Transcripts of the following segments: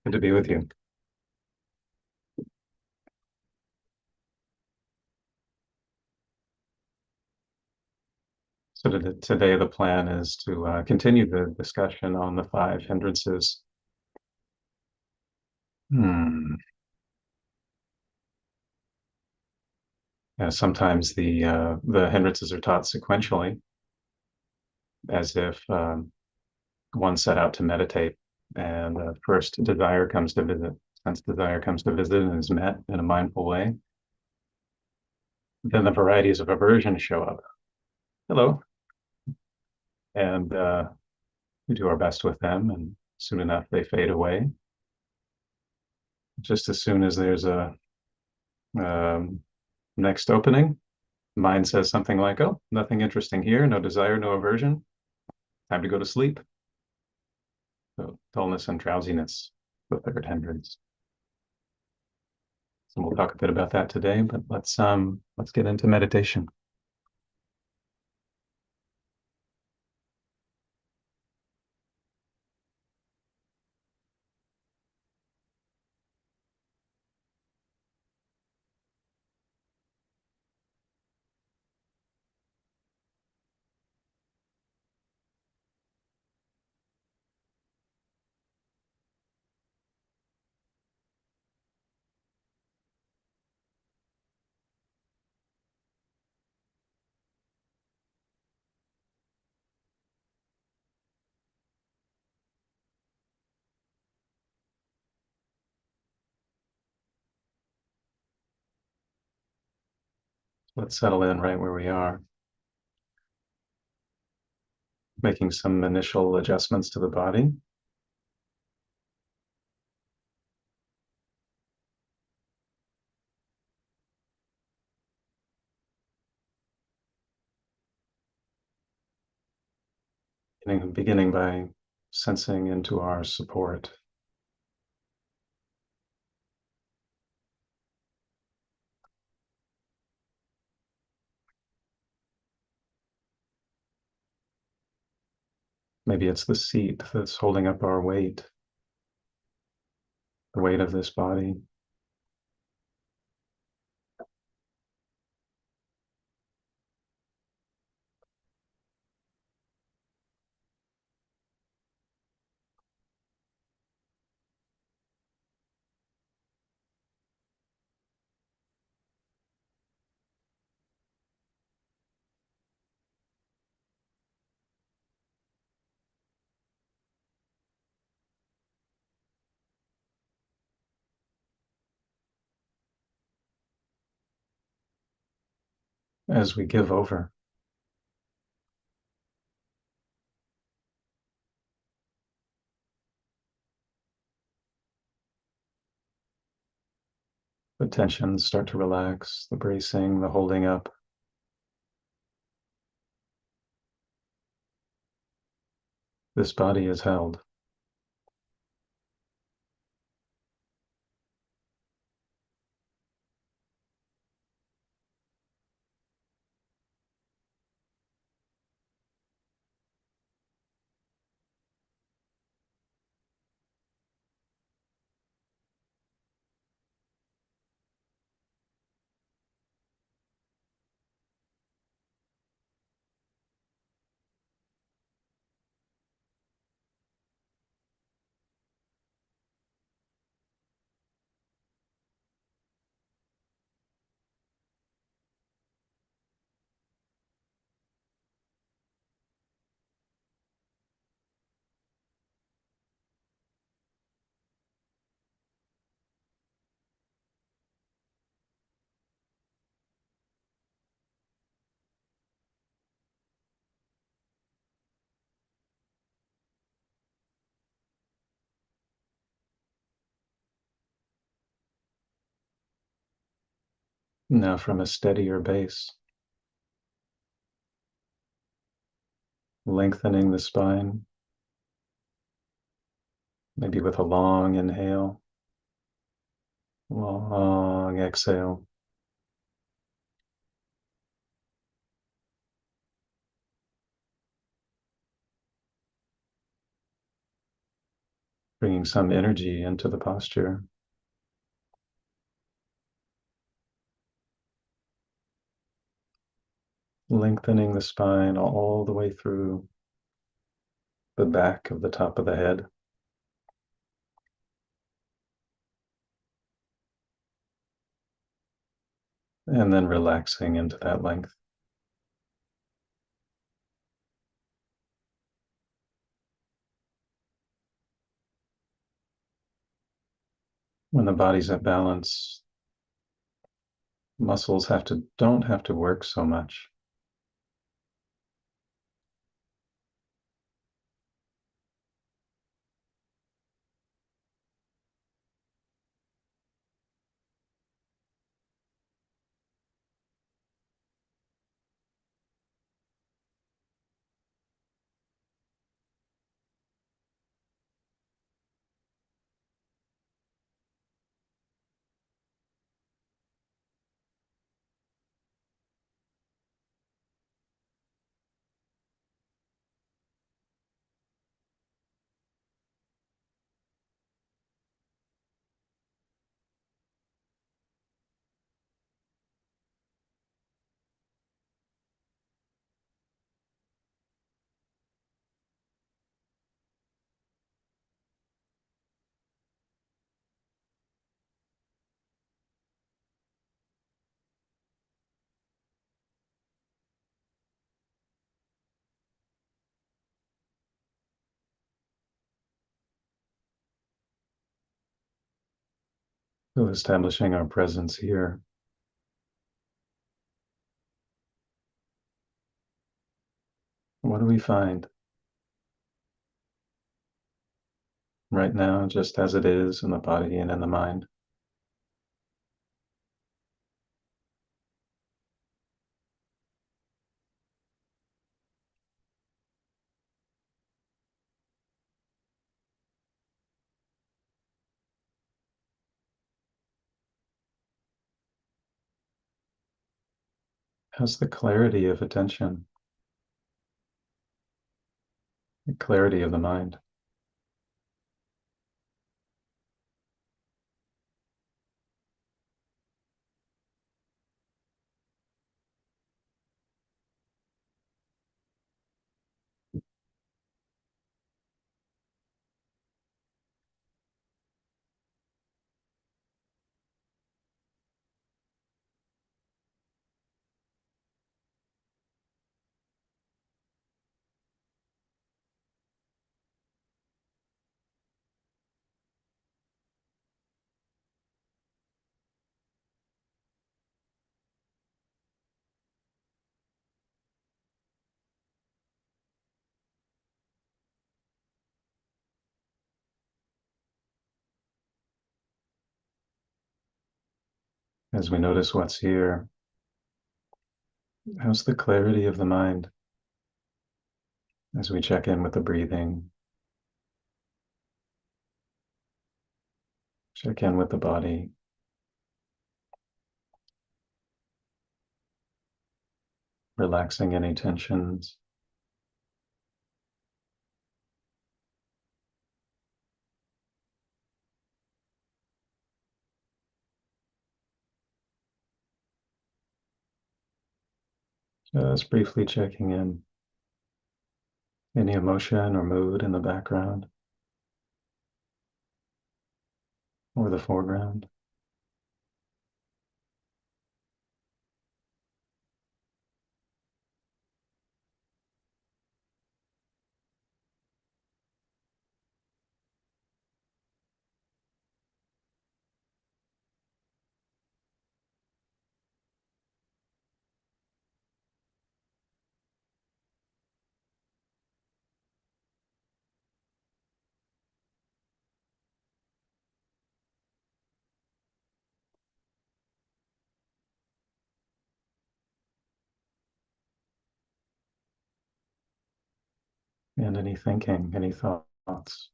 Good to be with you. So today the plan is to continue the discussion on the five hindrances. Hmm. Sometimes the hindrances are taught sequentially, as if one set out to meditate, and first desire comes to visit. Since desire comes to visit and is met in a mindful way, then the varieties of aversion show up. Hello, and we do our best with them, and soon enough they fade away. Just as soon as there's a um, next opening, mind says something like, "Oh, nothing interesting here, no desire, no aversion, time to go to sleep." So dullness and drowsiness, the third hindrance. So we'll talk a bit about that today, but let's get into meditation. Let's settle in right where we are, making some initial adjustments to the body. Beginning by sensing into our support. Maybe it's the seat that's holding up our weight, the weight of this body. As we give over, the tensions start to relax, the bracing, the holding up. This body is held. Now from a steadier base, lengthening the spine, maybe with a long inhale, long exhale. bringing some energy into the posture. Lengthening the spine all the way through the back of the top of the head. And then relaxing into that length. When the body's at balance, muscles don't have to work so much. So establishing our presence here. What do we find right now, just as it is in the body and in the mind? How's the clarity of attention, the clarity of the mind? As we notice what's here, how's the clarity of the mind as we check in with the breathing, check in with the body, relaxing any tensions. Just briefly checking in. Any emotion or mood in the background or the foreground. And any thinking, any thoughts.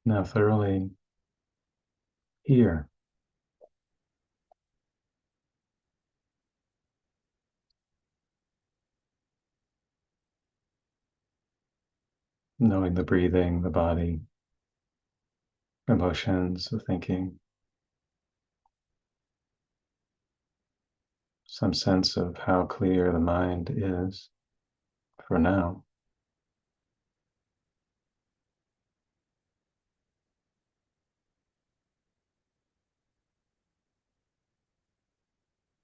Now thoroughly here, knowing the breathing, the body, emotions, the thinking, some sense of how clear the mind is for now.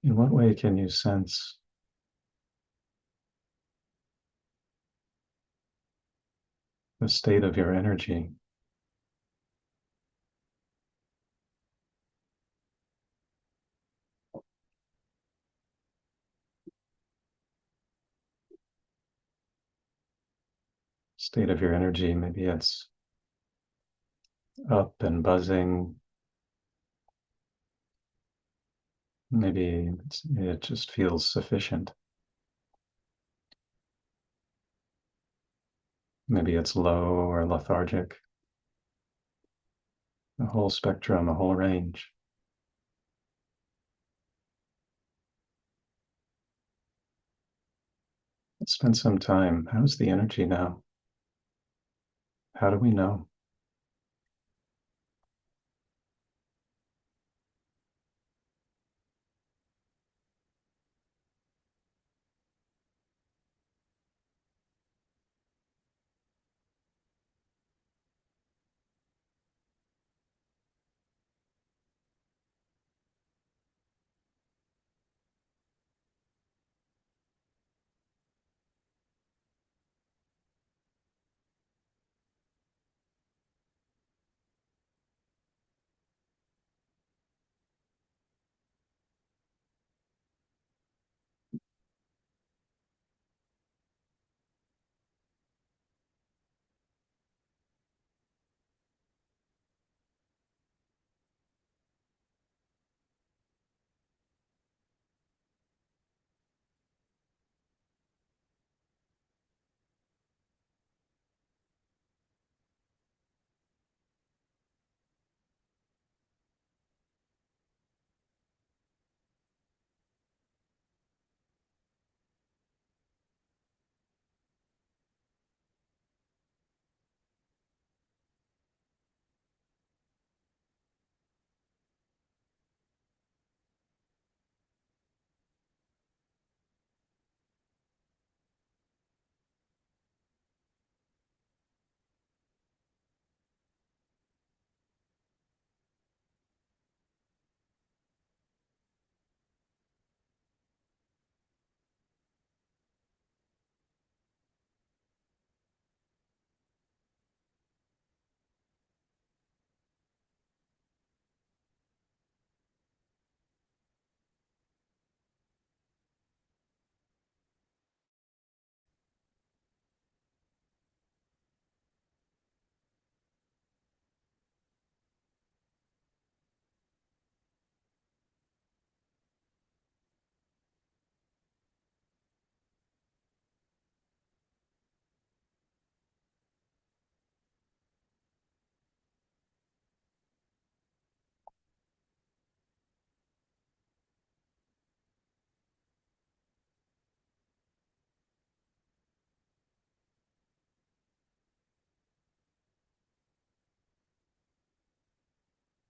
In what way can you sense the state of your energy? State of your energy, maybe it's up and buzzing. Maybe it just feels sufficient. Maybe it's low or lethargic. A whole spectrum, a whole range. Let's spend some time. How's the energy now? How do we know?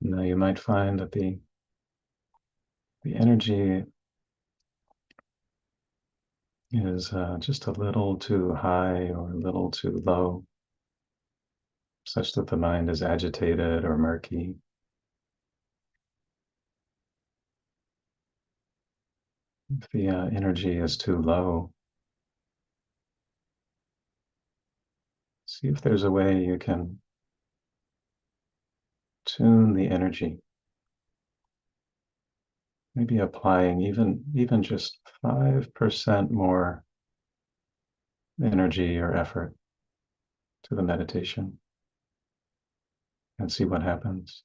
Now you might find that the energy is just a little too high or a little too low, such that the mind is agitated or murky. If the energy is too low, see if there's a way you can tune the energy, maybe applying even just 5% more energy or effort to the meditation and see what happens.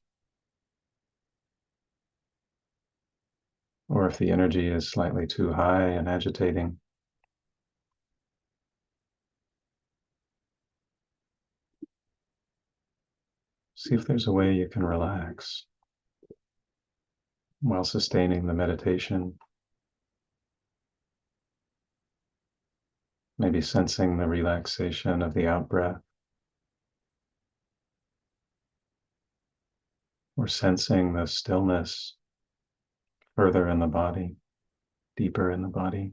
Or if the energy is slightly too high and agitating, See if there's a way you can relax while sustaining the meditation. Maybe sensing the relaxation of the out breath, or sensing the stillness further in the body, deeper in the body.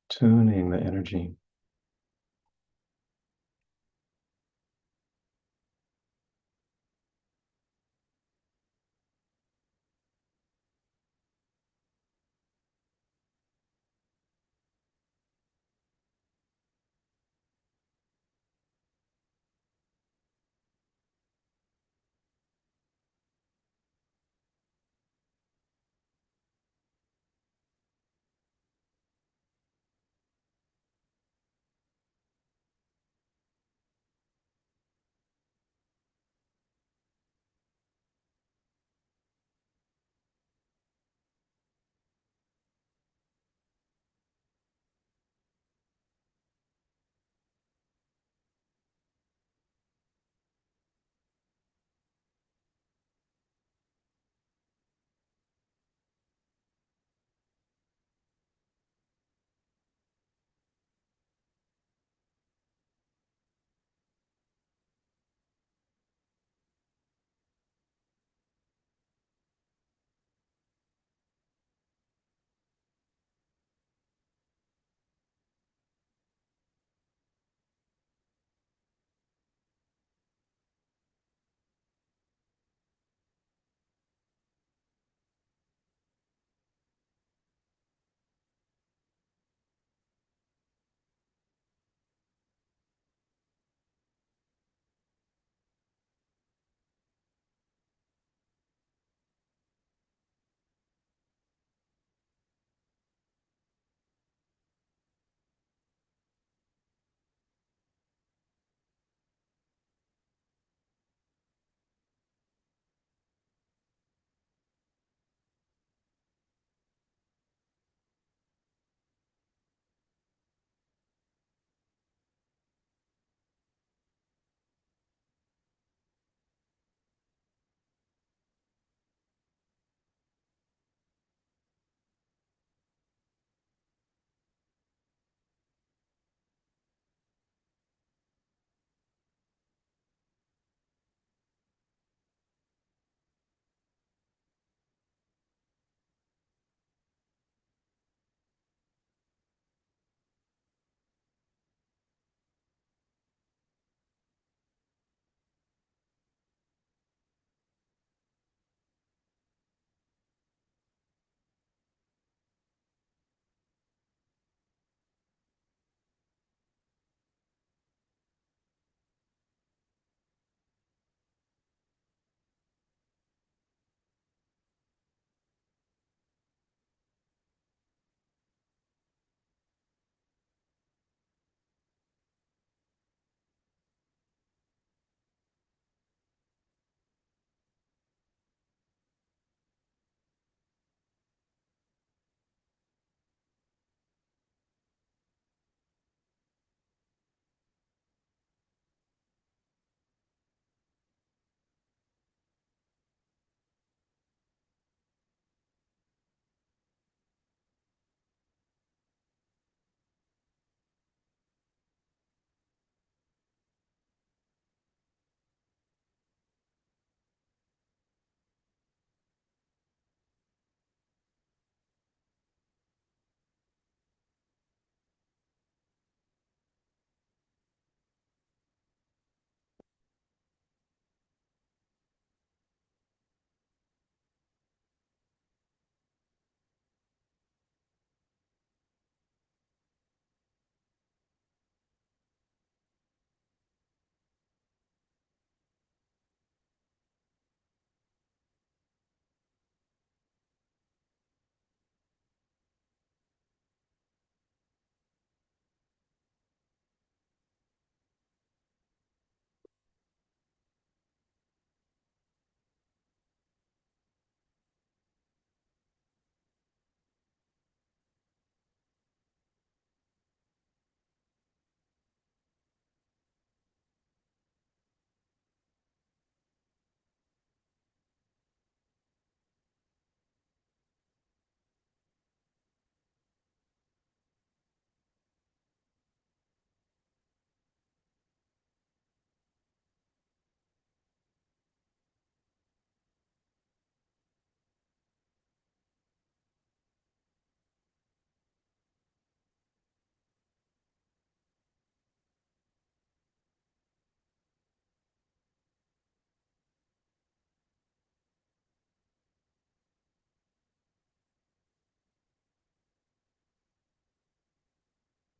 Tuning the energy.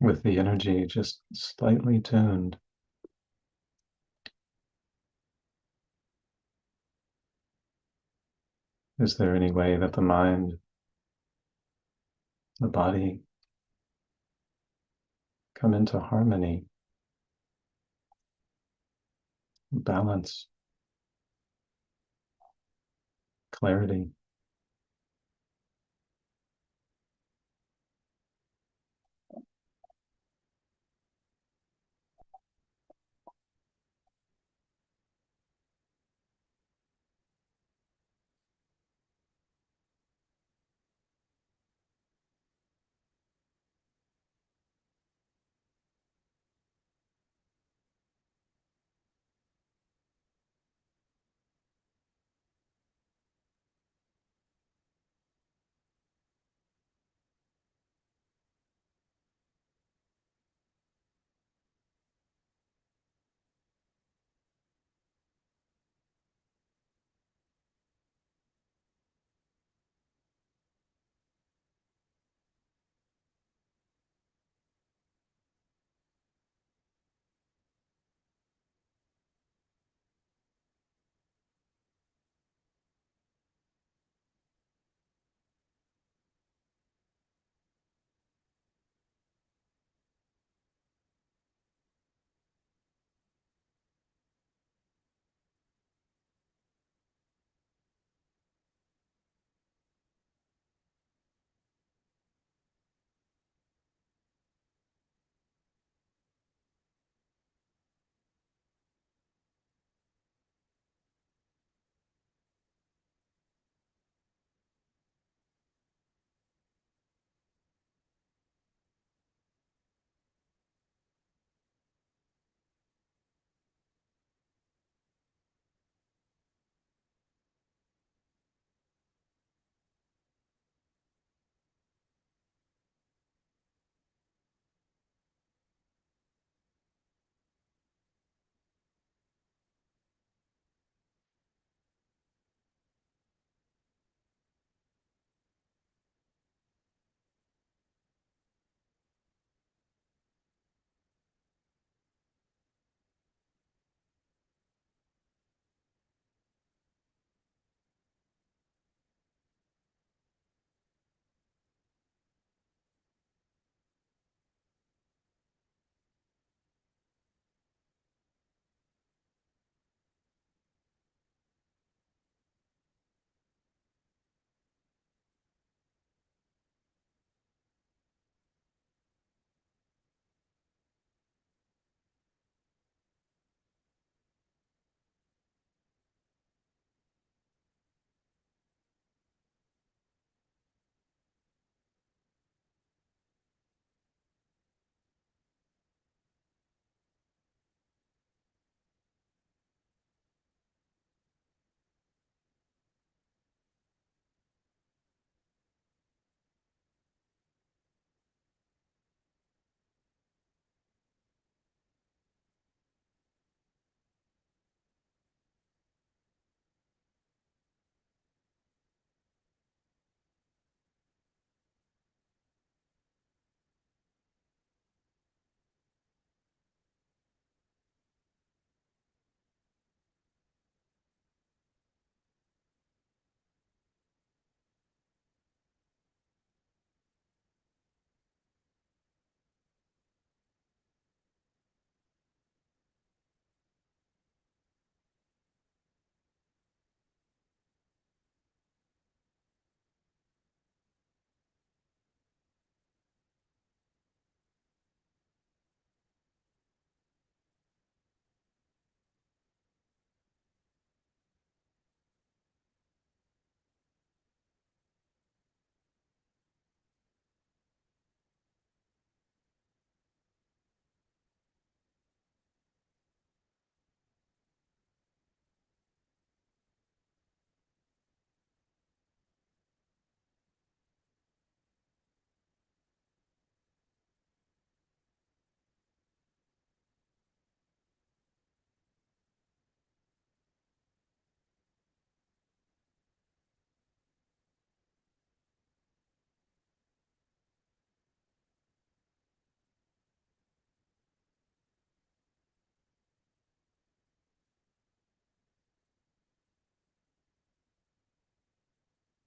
with the energy just slightly tuned. Is there any way that the mind, the body come into harmony, balance, clarity?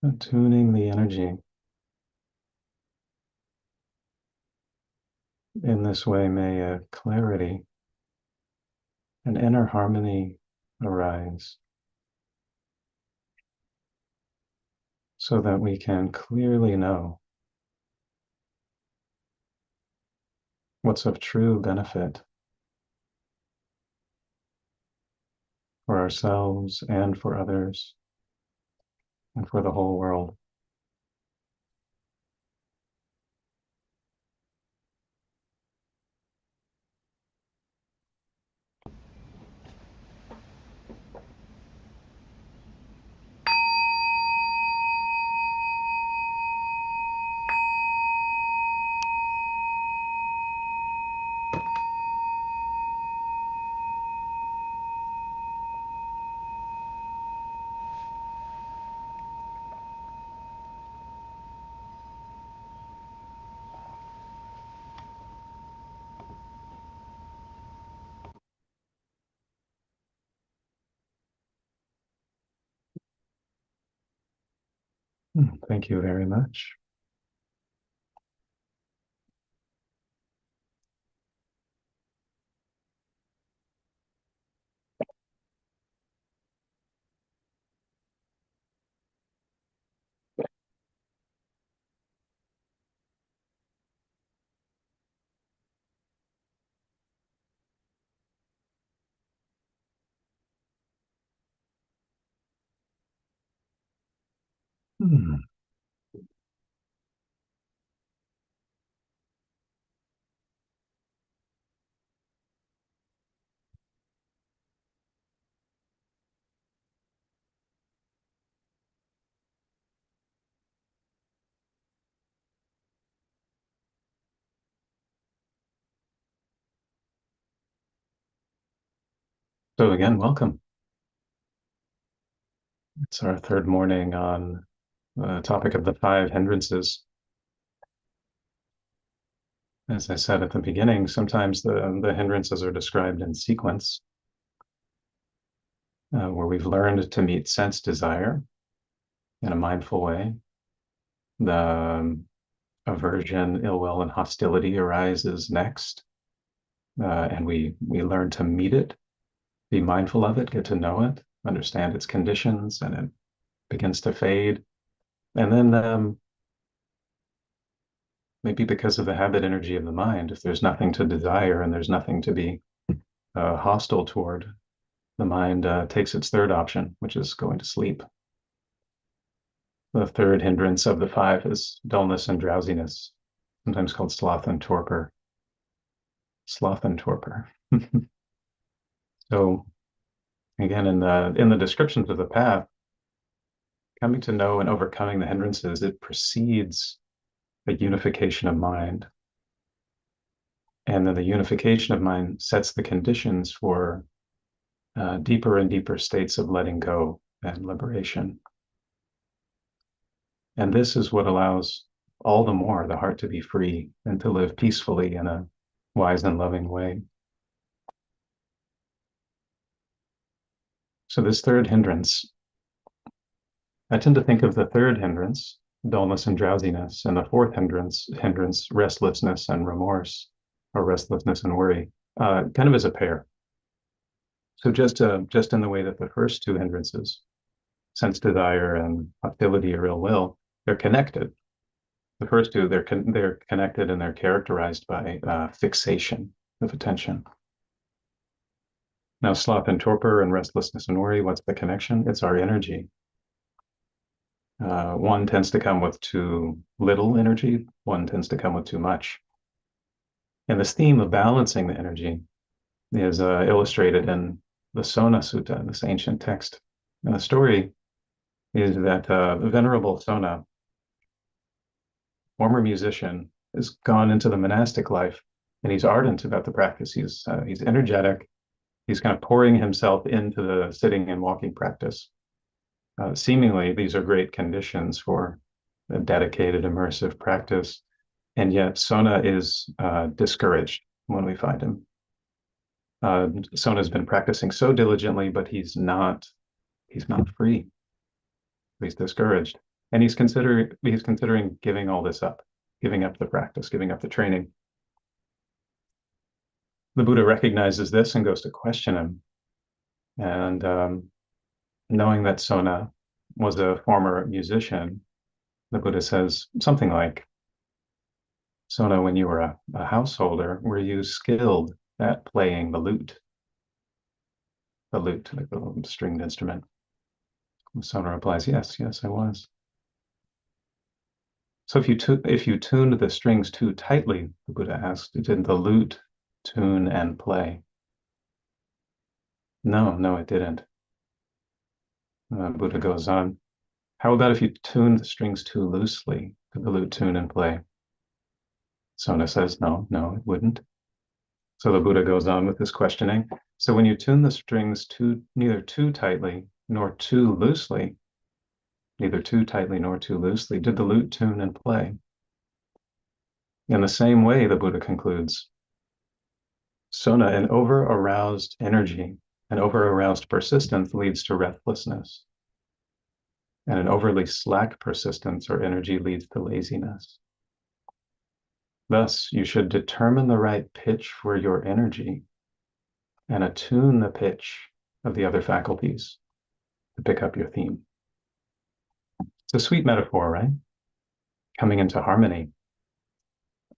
Attuning the energy. In this way, may a clarity, an inner harmony arise so that we can clearly know what's of true benefit for ourselves and for others and for the whole world. Thank you very much. Hmm. So again, welcome. It's our third morning on the topic of the 5 hindrances. As I said at the beginning, sometimes the hindrances are described in sequence, where we've learned to meet sense desire in a mindful way. The aversion, ill will, and hostility arises next, and we learn to meet it, be mindful of it, get to know it, understand its conditions, and it begins to fade. And then maybe because of the habit energy of the mind, if there's nothing to desire and there's nothing to be hostile toward, the mind takes its third option, which is going to sleep. The third hindrance of the 5 is dullness and drowsiness, sometimes called sloth and torpor. Sloth and torpor. So again, in the descriptions of the path, coming to know and overcoming the hindrances, it precedes a unification of mind. And then the unification of mind sets the conditions for deeper and deeper states of letting go and liberation. And this is what allows all the more the heart to be free and to live peacefully in a wise and loving way. So this third hindrance, I tend to think of the third hindrance, dullness and drowsiness, and the fourth hindrance, restlessness and remorse, or restlessness and worry, kind of as a pair. So just in the way that the first 2 hindrances, sense desire and hostility or ill will, they're connected. The first 2, they're connected and they're characterized by fixation of attention. Now, sloth and torpor and restlessness and worry, what's the connection? It's our energy. One tends to come with too little energy, one tends to come with too much. And this theme of balancing the energy is illustrated in the Sona Sutta, this ancient text. And the story is that Venerable Sona, former musician, has gone into the monastic life, and he's ardent about the practice. He's energetic. He's kind of pouring himself into the sitting and walking practice. Seemingly, these are great conditions for a dedicated, immersive practice, and yet Sona is discouraged when we find him. Sona's been practicing so diligently, but he's not free. He's discouraged. And he's considering giving all this up, giving up the practice, giving up the training. The Buddha recognizes this and goes to question him. And knowing that Sona was a former musician, the Buddha says something like, Sona, when you were a householder, were you skilled at playing the lute? The lute, like the little stringed instrument. Sona replies, yes, yes, I was. So if you tuned the strings too tightly, the Buddha asked, did the lute tune and play? No, no, it didn't. Buddha goes on, how about if you tuned the strings too loosely? Could the lute tune and play? Sona says, no, no, it wouldn't. So the Buddha goes on with this questioning. So when you tune the strings neither too tightly nor too loosely, neither too tightly nor too loosely, did the lute tune and play? In the same way, the Buddha concludes, Sona, an over-aroused energy, an over-aroused persistence leads to restlessness, and an overly slack persistence or energy leads to laziness. Thus, you should determine the right pitch for your energy and attune the pitch of the other faculties to pick up your theme. It's a sweet metaphor, right? Coming into harmony,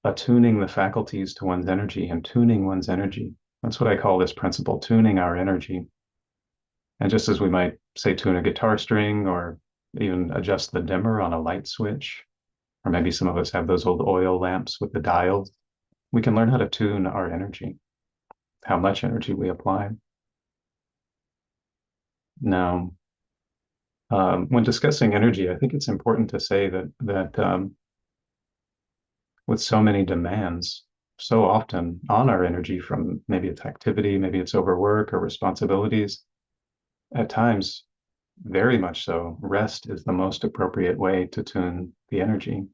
attuning the faculties to one's energy and tuning one's energy. That's what I call this principle, tuning our energy. And just as we might say tune a guitar string or even adjust the dimmer on a light switch, or maybe some of us have those old oil lamps with the dials, we can learn how to tune our energy, how much energy we apply. Now, when discussing energy, I think it's important to say that with so many demands, so often on our energy from maybe it's activity, maybe it's overwork or responsibilities, at times, very much so, rest is the most appropriate way to tune the energy.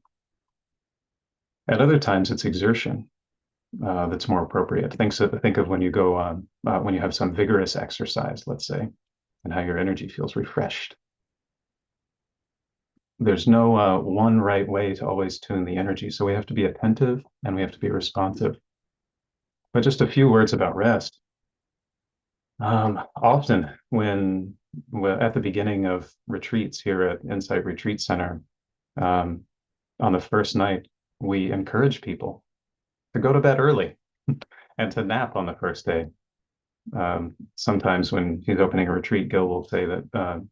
At other times, it's exertion that's more appropriate. Think of when you go when you have some vigorous exercise, let's say, and how your energy feels refreshed. There's no one right way to always tune the energy, so we have to be attentive and we have to be responsive. But just a few words about rest. Often at the beginning of retreats here at Insight Retreat Center, on the first night, we encourage people to go to bed early and to nap on the first day. Sometimes when he's opening a retreat, Gil will say that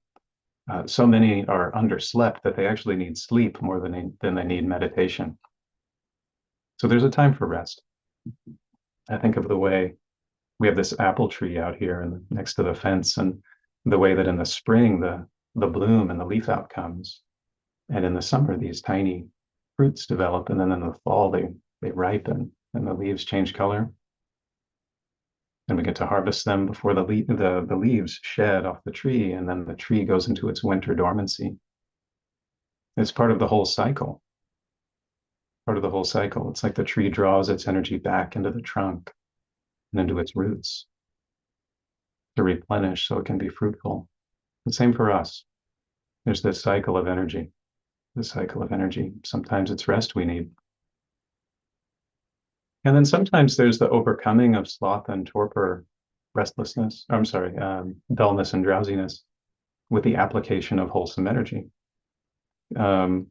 so many are underslept that they actually need sleep more than they need meditation. So there's a time for rest. I think of the way we have this apple tree out here and next to the fence, and the way that in the spring the bloom and the leaf out comes, and in the summer these tiny fruits develop, and then in the fall they ripen and the leaves change color, and we get to harvest them before the leaves shed off the tree, and then the tree goes into its winter dormancy. It's part of the whole cycle. Part of the whole cycle. It's like the tree draws its energy back into the trunk and into its roots to replenish so it can be fruitful. The same for us. There's this cycle of energy. This cycle of energy. Sometimes it's rest we need. And then sometimes there's the overcoming of sloth and torpor, restlessness, dullness and drowsiness with the application of wholesome energy. In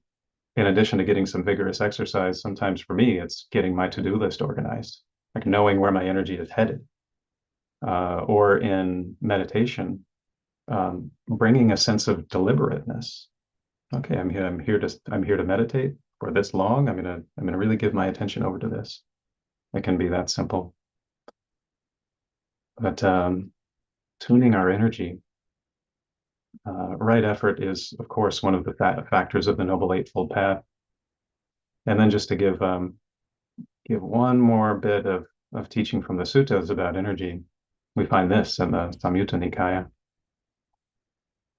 addition to getting some vigorous exercise, sometimes for me, it's getting my to-do list organized, like knowing where my energy is headed. Or in meditation, bringing a sense of deliberateness. Okay, I'm here to meditate for this long. I'm gonna really give my attention over to this. It can be that simple. But tuning our energy, right effort is, of course, one of the factors of the Noble Eightfold Path. And then just to give one more bit of teaching from the suttas about energy, we find this in the Samyutta Nikaya.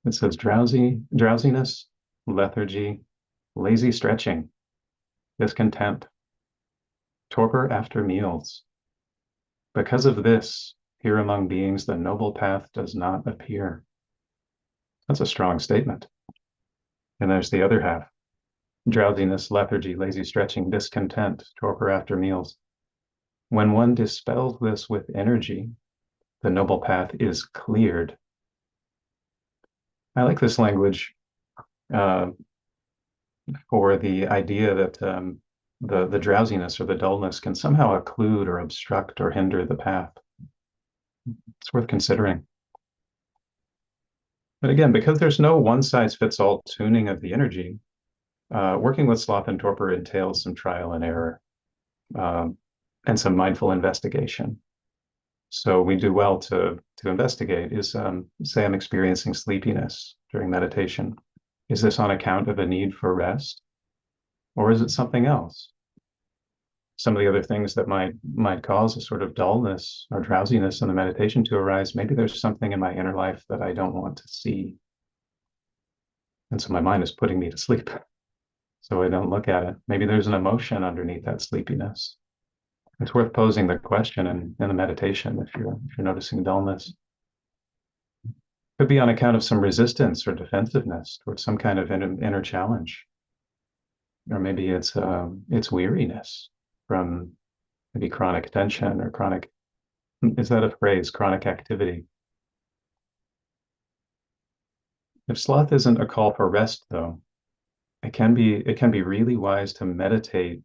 It says drowsiness, lethargy, lazy stretching, discontent, torpor after meals. Because of this, here among beings, the noble path does not appear. That's a strong statement. And there's the other half: drowsiness, lethargy, lazy stretching, discontent, torpor after meals. When one dispels this with energy, the noble path is cleared. I like this language uh, for the idea that the drowsiness or the dullness can somehow occlude or obstruct or hinder the path. It's worth considering. But again, because there's no one-size-fits-all tuning of the energy, working with sloth and torpor entails some trial and error, um, and some mindful investigation. So we do well to investigate is, say I'm experiencing sleepiness during meditation. Is this on account of a need for rest, or is it something else? Some of the other things that might cause a sort of dullness or drowsiness in the meditation to arise, maybe there's something in my inner life that I don't want to see. And so my mind is putting me to sleep. So I don't look at it. Maybe there's an emotion underneath that sleepiness. It's worth posing the question in the meditation if you're noticing dullness. Could be on account of some resistance or defensiveness towards some kind of inner challenge. Or maybe it's weariness from maybe chronic tension or chronic, is that a phrase, chronic activity? If sloth isn't a call for rest, though, it can be really wise to meditate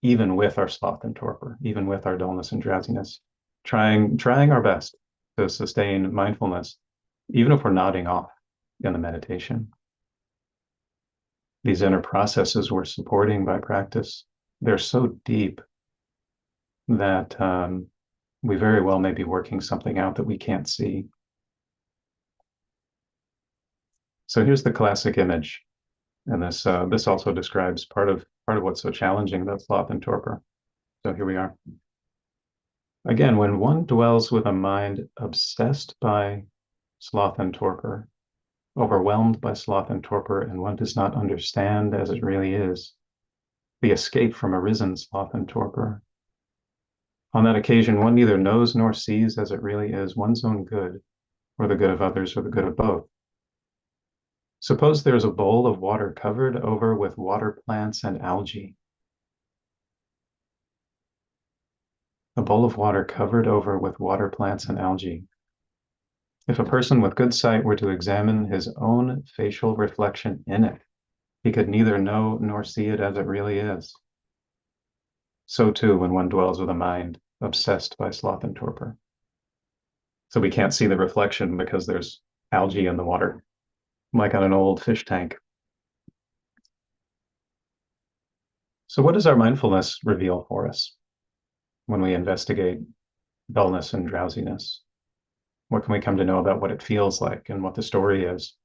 even with our sloth and torpor, even with our dullness and drowsiness, trying our best to sustain mindfulness, even if we're nodding off in the meditation. These inner processes we're supporting by practice, they're so deep that we very well may be working something out that we can't see. So here's the classic image, and this also describes part of what's so challenging about sloth and torpor. So here we are. Again, when one dwells with a mind obsessed by sloth and torpor, overwhelmed by sloth and torpor, and one does not understand as it really is, the escape from arisen sloth and torpor. On that occasion, one neither knows nor sees as it really is one's own good, or the good of others, or the good of both. Suppose there's a bowl of water covered over with water plants and algae. A bowl of water covered over with water plants and algae. If a person with good sight were to examine his own facial reflection in it, he could neither know nor see it as it really is. So too, when one dwells with a mind obsessed by sloth and torpor. So we can't see the reflection because there's algae in the water, like on an old fish tank. So what does our mindfulness reveal for us when we investigate dullness and drowsiness? What can we come to know about what it feels like and what the story is?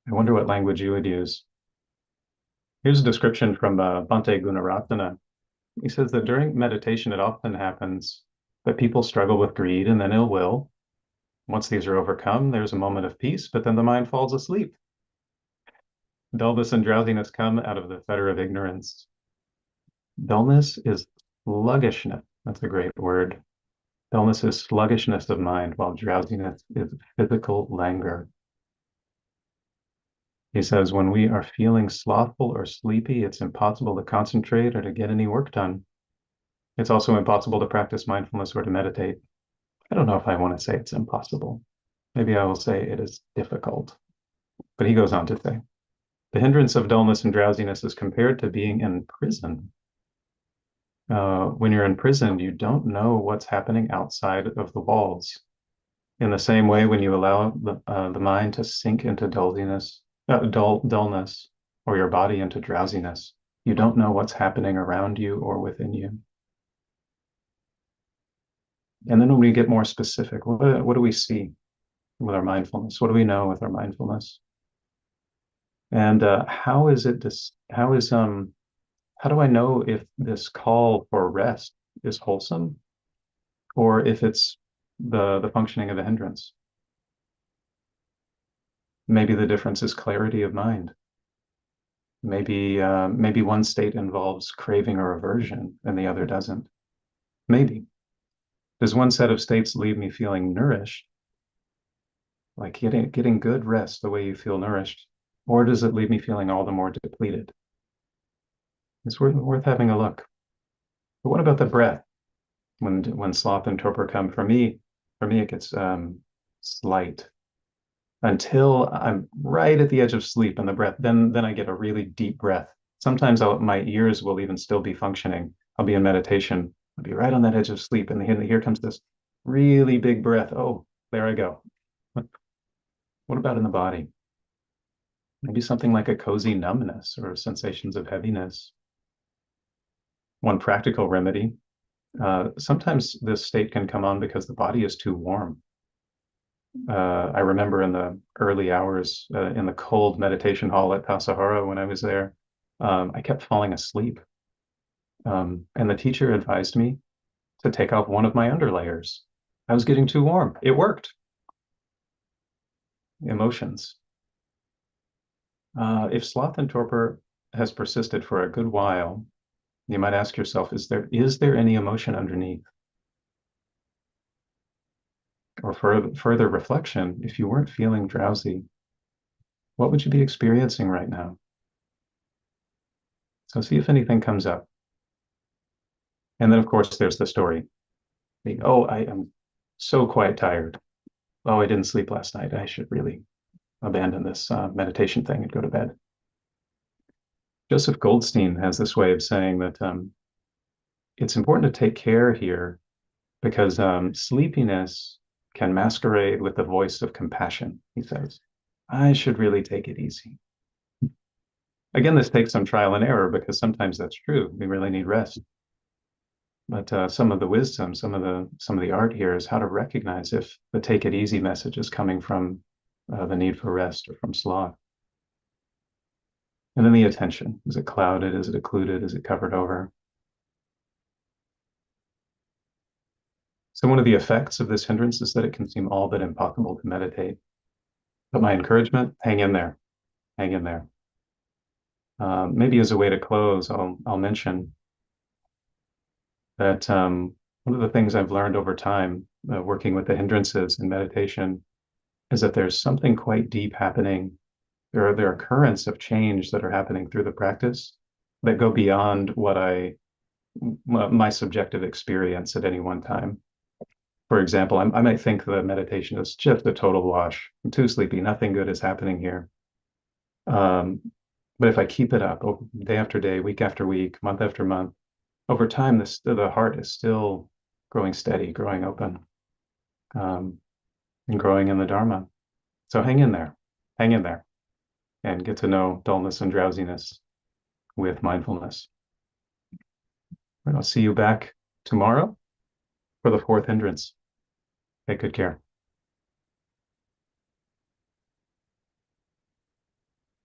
I wonder what language you would use. Here's a description from Bhante Gunaratana. He says that during meditation, it often happens that people struggle with greed and then ill will. Once these are overcome, there's a moment of peace, but then the mind falls asleep. Dullness and drowsiness come out of the fetter of ignorance. Dullness is sluggishness. That's a great word. Dullness is sluggishness of mind, while drowsiness is physical languor. He says, when we are feeling slothful or sleepy, it's impossible to concentrate or to get any work done. It's also impossible to practice mindfulness or to meditate. I don't know if I want to say it's impossible. Maybe I will say it is difficult. But he goes on to say, the hindrance of dullness and drowsiness is compared to being in prison. When you're in prison, you don't know what's happening outside of the walls. In the same way, when you allow the mind to sink into dullness, or your body into drowsiness, you don't know what's happening around you or within you. And then when we get more specific, what do we see with our mindfulness? What do we know with our mindfulness? And how do I know if this call for rest is wholesome or if it's the functioning of a hindrance? Maybe the difference is clarity of mind. Maybe one state involves craving or aversion and the other doesn't. Maybe. Does one set of states leave me feeling nourished, like getting good rest the way you feel nourished? or does it leave me feeling all the more depleted? It's worth having a look. But what about the breath? When sloth and torpor come, for me it gets slight until I'm right at the edge of sleep, and the breath, then I get a really deep breath. Sometimes my ears will even still be functioning. I'll be in meditation. I'll be right on that edge of sleep, and here comes this really big breath. Oh, there I go. What about in the body? Maybe something like a cozy numbness or sensations of heaviness. One practical remedy. Sometimes this state can come on because the body is too warm. I remember in the early hours in the cold meditation hall at Tassajara when I was there, I kept falling asleep. And the teacher advised me to take off one of my underlayers. I was getting too warm. It worked. Emotions. If sloth and torpor has persisted for a good while, you might ask yourself, is there any emotion underneath? Or further reflection, if you weren't feeling drowsy, what would you be experiencing right now? So see if anything comes up. And then, of course, there's the story. Oh, I am so quite tired. Oh, I didn't sleep last night. I should really abandon this meditation thing and go to bed. Joseph Goldstein has this way of saying that it's important to take care here because sleepiness can masquerade with the voice of compassion, he says. I should really take it easy. Again, this takes some trial and error because sometimes that's true. We really need rest. But some of the wisdom, some of the art here is how to recognize if the take it easy message is coming from the need for rest or from sloth. And then the attention. Is it clouded? Is it occluded? Is it covered over? So one of the effects of this hindrance is that it can seem all but impossible to meditate. But my encouragement, hang in there. Hang in there. Maybe as a way to close, I'll mention that one of the things I've learned over time, working with the hindrances in meditation, is that there's something quite deep happening. There are currents of change that are happening through the practice that go beyond my subjective experience at any one time. For example, I might think the meditation is just a total wash. I'm too sleepy. Nothing good is happening here. But if I keep it up day after day, week after week, month after month, over time, the heart is still growing steady, growing open, and growing in the Dharma. So hang in there, and get to know dullness and drowsiness with mindfulness. I'll see you back tomorrow for the fourth hindrance. Take good care.